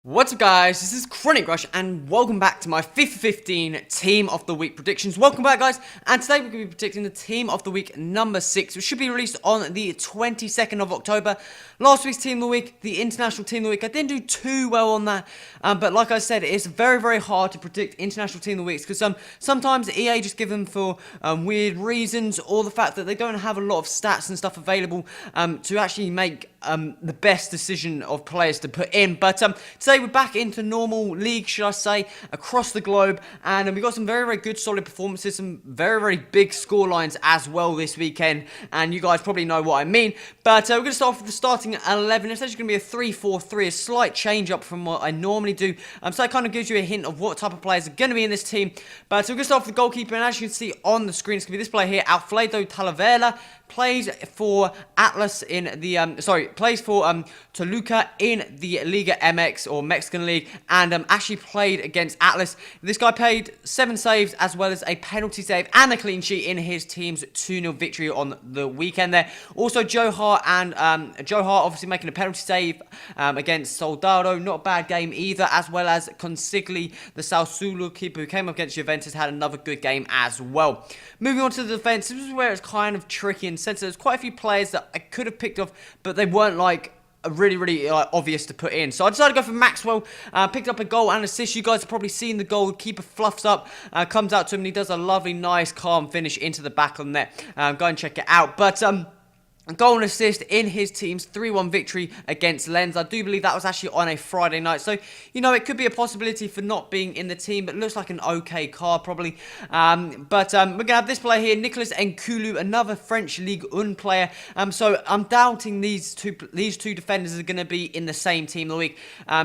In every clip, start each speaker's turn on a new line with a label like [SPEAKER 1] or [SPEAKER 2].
[SPEAKER 1] What's up guys, this is Chronic Rush and welcome back to my FIFA 15 Team of the Week predictions. Welcome back guys, and today we're going to be predicting the Team of the Week number 6, which should be released on the 22nd of October. Last week's Team of the Week, the International Team of the Week, I didn't do too well on that, but like I said, it's very hard to predict International Team of the Weeks because sometimes EA just give them for weird reasons, or the fact that they don't have a lot of stats and stuff available to actually make the best decision of players to put in. But today we're back into normal league, should I say, across the globe, and we got some very good solid performances, some very big score lines as well this weekend, and you guys probably know what I mean. But we're going to start off with the starting 11. It's actually going to be a 3-4-3, a slight change up from what I normally do, so that kind of gives you a hint of what type of players are going to be in this team. But we're going to start off with the goalkeeper, and as you can see on the screen, it's going to be this player here, Alfredo Talavera. Plays for Atlas in the plays for Toluca in the Liga MX or Mexican League, and actually played against Atlas. This guy paid 7 saves as well as a penalty save and a clean sheet in his team's 2-0 victory on the weekend there. Also Joe Hart, and Joe Hart obviously making a penalty save against Soldado, not a bad game either, as well as Consigli, the Sassuolo keeper who came up against Juventus, had another good game as well. Moving on to the defense, this is where it's kind of tricky in the sense that there's quite a few players that I could have picked off, but they weren't like really obvious to put in. So I decided to go for Maxwell. Picked up a goal and assist. You guys have probably seen the goal. Keeper fluffs up, comes out to him, and he does a lovely, nice, calm finish into the back of the net. Go and check it out. But goal and assist in his team's 3-1 victory against Lens. I do believe that was actually on a Friday night. So, you know, it could be a possibility for not being in the team, but it looks like an okay card probably. But we're going to have this player here, Nicolas Nkulu, another French Ligue 1 player. So I'm doubting these two defenders are going to be in the same team of the week.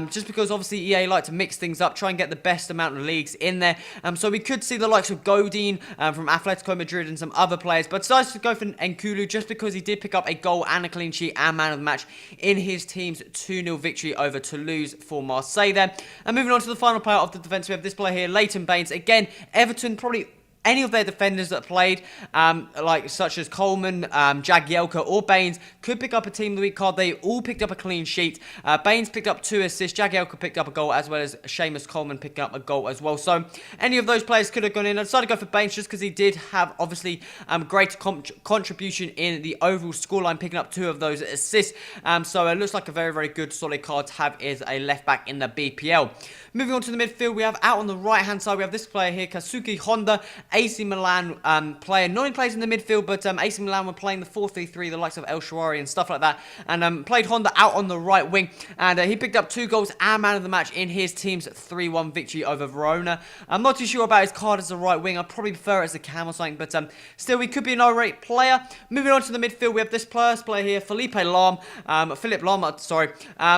[SPEAKER 1] Just because obviously EA like to mix things up, try and get the best amount of leagues in there. So we could see the likes of Godin from Atletico Madrid and some other players. But decided to go for Nkulu just because he did pick up a goal and a clean sheet and man of the match in his team's 2-0 victory over Toulouse for Marseille there. And moving on to the final player of the defence, we have this player here, Leighton Baines. Again, Everton, probably any of their defenders that played, such as Coleman, Jagielka, or Baines, could pick up a Team of the Week card. They all picked up a clean sheet. Baines picked up 2 assists. Jagielka picked up a goal, as well as Seamus Coleman picking up a goal as well. So any of those players could have gone in. I decided to go for Baines just because he did have, obviously, great contribution in the overall scoreline, picking up 2 of those assists. So it looks like a very good solid card to have as a left-back in the BPL. Moving on to the midfield, we have out on the right-hand side, we have this player here, Kazuki Honda, AC Milan player. Not only plays in the midfield, but AC Milan were playing the 4-3-3, the likes of El Shaarawy and stuff like that, and played Honda out on the right wing, and he picked up 2 goals and man of the match in his team's 3-1 victory over Verona. I'm not too sure about his card as a right wing. I'd probably prefer it as a cam or something, but still, he could be an alright player. Moving on to the midfield, we have this first player here, Philippe Lahm,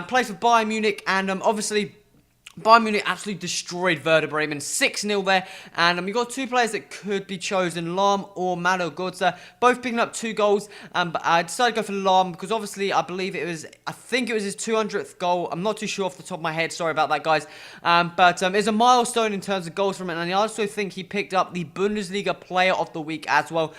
[SPEAKER 1] plays for Bayern Munich, and obviously Bayern Munich absolutely destroyed Werder Bremen, 6-0 there, and we've got 2 players that could be chosen, Lahm or Malo Götze, both picking up 2 goals, but I decided to go for Lahm because obviously I think it was his 200th goal. I'm not too sure off the top of my head, sorry about that guys, but it's a milestone in terms of goals from it, and I also think he picked up the Bundesliga Player of the Week as well,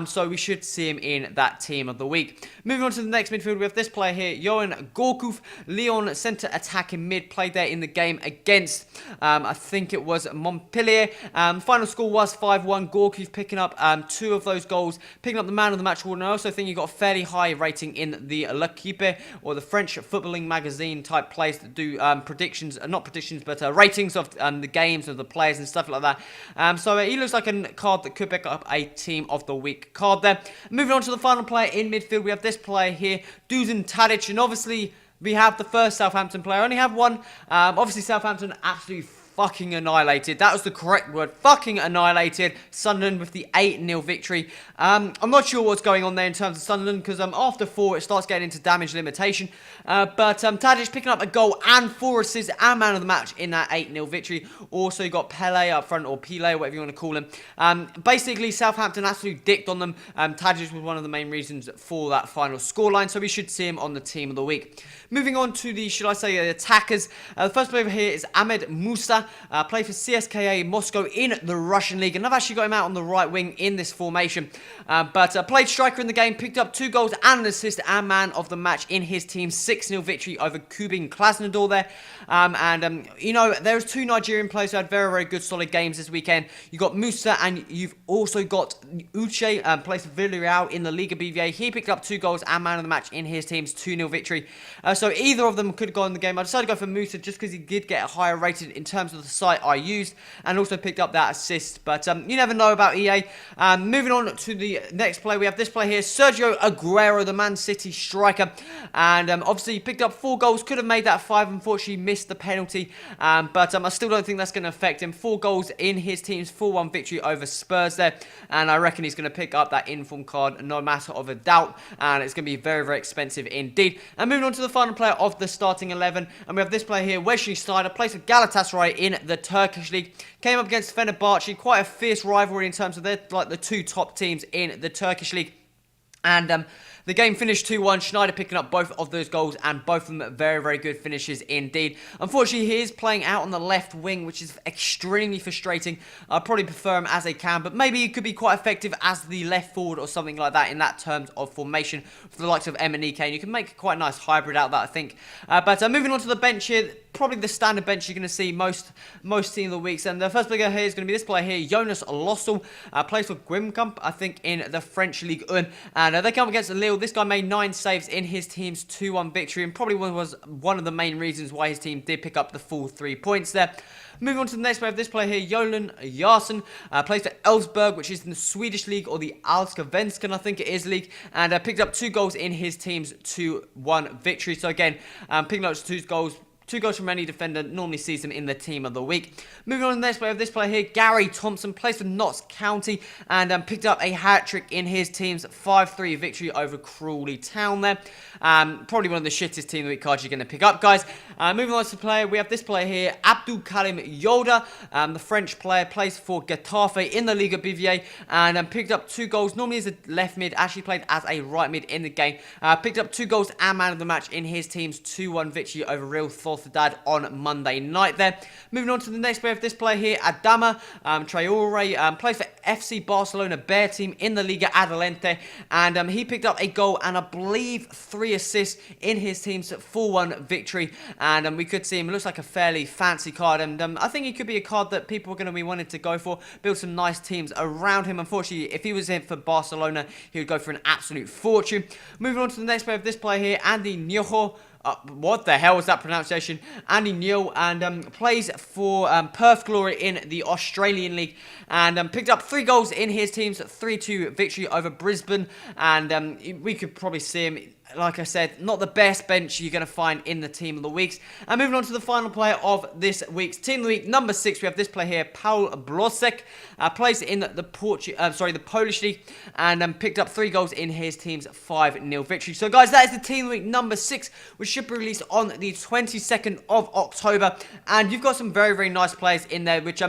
[SPEAKER 1] so we should see him in that Team of the Week. Moving on to the next midfield, we have this player here, Johan Gorkuf, Lyon centre attacking mid, played there in the game against, I think it was Montpellier. Final score was 5-1. Gorkuf picking up 2 of those goals, picking up the man of the match award, and I also think he got a fairly high rating in the L'Equipe, or the French footballing magazine type place that do ratings of the games of the players and stuff like that. So he looks like a card that could pick up a Team of the Week card there. Moving on to the final player in midfield, we have this player here, Dusan Tadic, and obviously we have the first Southampton player. I only have one. Obviously, Southampton absolutely fucking annihilated. That was the correct word. Fucking annihilated Sunderland with the 8-0 victory. I'm not sure what's going on there in terms of Sunderland because after 4 it starts getting into damage limitation. But Tadic picking up a goal and 4 assists and man of the match in that 8-0 victory. Also you got Pele up front, or Pele, whatever you want to call him. Basically Southampton absolutely dicked on them. Tadic was one of the main reasons for that final scoreline, so we should see him on the Team of the Week. Moving on to the, should I say, attackers. The first player here is Ahmed Musa. Musa, played for CSKA Moscow in the Russian league, and I've actually got him out on the right wing in this formation. But played striker in the game, picked up 2 goals and an assist, and man of the match in his team's 6-0 victory over Kubin Krasnodar there. You know, there's 2 Nigerian players who had very, very good, solid games this weekend. You got Musa, and you've also got Uche, plays for Villarreal in the Liga BVA. He picked up 2 goals and man of the match in his team's 2-0 victory. So either of them could have gone in the game. I decided to go for Musa just because he did get a higher rated in terms of the site I used, and also picked up that assist. But you never know about EA. Moving on to the next play, we have this play here, Sergio Aguero, the Man City striker, and obviously he picked up 4 goals, could have made that 5, unfortunately missed the penalty, but I still don't think that's going to affect him. 4 goals in his team's 4-1 victory over Spurs there, and I reckon he's going to pick up that inform card no matter of a doubt, and it's going to be very, very expensive indeed. And moving on to the final player of the starting 11, and we have this player here, Wesley Sneijder, plays for Galatasaray in the Turkish league, came up against Fenerbahce, quite a fierce rivalry in terms of they're like the 2 top teams in the Turkish league. And the game finished 2-1, Sneijder picking up both of those goals, and both of them very, very good finishes indeed. Unfortunately, he is playing out on the left wing, which is extremely frustrating. I probably prefer him as a cam, but maybe he could be quite effective as the left forward or something like that in that terms of formation for the likes of M and EK. And you can make quite a nice hybrid out of that, I think. But moving on to the bench here, probably the standard bench you're going to see most team of the weeks. And the first player here is going to be this player here, Jonas Lossel, plays for Grimkamp, I think, in the French Ligue 1. And they come up against Lille. This guy made 9 saves in his team's 2-1 victory, and probably was one of the main reasons why his team did pick up the full 3 points there. Moving on to the next player of this player here, Jolan Jarsson, plays for Elfsborg, which is in the Swedish league, or the Allsvenskan, I think it is, league, and picked up 2 goals in his team's 2-1 victory. So again, picking up 2 goals. 2 goals from any defender normally sees him in the team of the week. Moving on to the next player of this player here, Gary Thompson, plays for Notts County, and picked up a hat-trick in his team's 5-3 victory over Crawley Town there. Probably one of the shittest team of the week cards you're going to pick up, guys. Moving on to the player, we have this player here, Abdul Karim Yoda, the French player, plays for Getafe in the Liga BVA, and picked up 2 goals, normally as a left mid, actually played as a right mid in the game. Picked up 2 goals and man of the match in his team's 2-1 victory over Real Sociedad on Monday night there. Moving on to the next player of this player here, Adama Traore, plays for FC Barcelona Bear team in the Liga Adelante, and he picked up a goal and I believe 3 assists in his team's 4-1 victory, and we could see him, looks like a fairly fancy card, and I think he could be a card that people are going to be wanting to go for, build some nice teams around him. Unfortunately, if he was in for Barcelona, he would go for an absolute fortune. Moving on to the next player of this player here, Andy Njoho. What the hell was that pronunciation? Andy Newell, and plays for Perth Glory in the Australian League, and picked up 3 goals in his team's 3-2 victory over Brisbane, and we could probably see him, like I said, not the best bench you're going to find in the team of the weeks. And moving on to the final player of this week's team of the week, number 6, we have this player here, Paul Blosek, plays in the Polish league, and picked up 3 goals in his team's 5-0 victory. So guys, that is the team of the week number 6, which should be released on the 22nd of October, and you've got some very, very nice players in there, which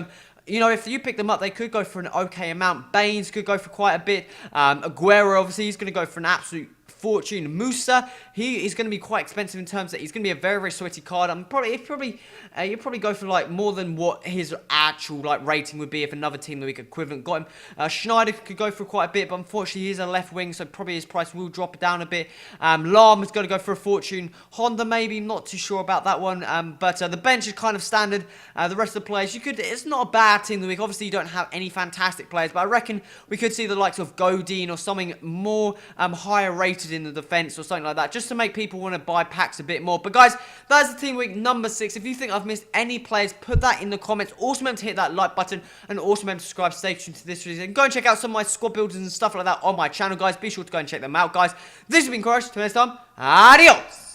[SPEAKER 1] you know, if you pick them up, they could go for an okay amount. Baines could go for quite a bit. Aguero, obviously, he's going to go for an absolute fortune. Musa, he is going to be quite expensive in terms that he's going to be a very, very sweaty card. You'd probably go for like more than what his actual like rating would be if another team of the week equivalent got him. Sneijder could go for quite a bit, but unfortunately he is a left wing, so probably his price will drop down a bit. Lahm is going to go for a fortune. Honda maybe, not too sure about that one. But the bench is kind of standard. The rest of the players, it's not a bad team of the week. Obviously you don't have any fantastic players, but I reckon we could see the likes of Godin or something more higher rated in the defense or something like that, just to make people want to buy packs a bit more. But guys, that's the team week number 6. If you think I've missed any players, put that in the comments. Also remember to hit that like button, and also remember to subscribe, stay tuned to this video, and go and check out some of my squad builders and stuff like that on my channel, guys. Be sure to go and check them out, guys. This has been Crush. Till next time, adios.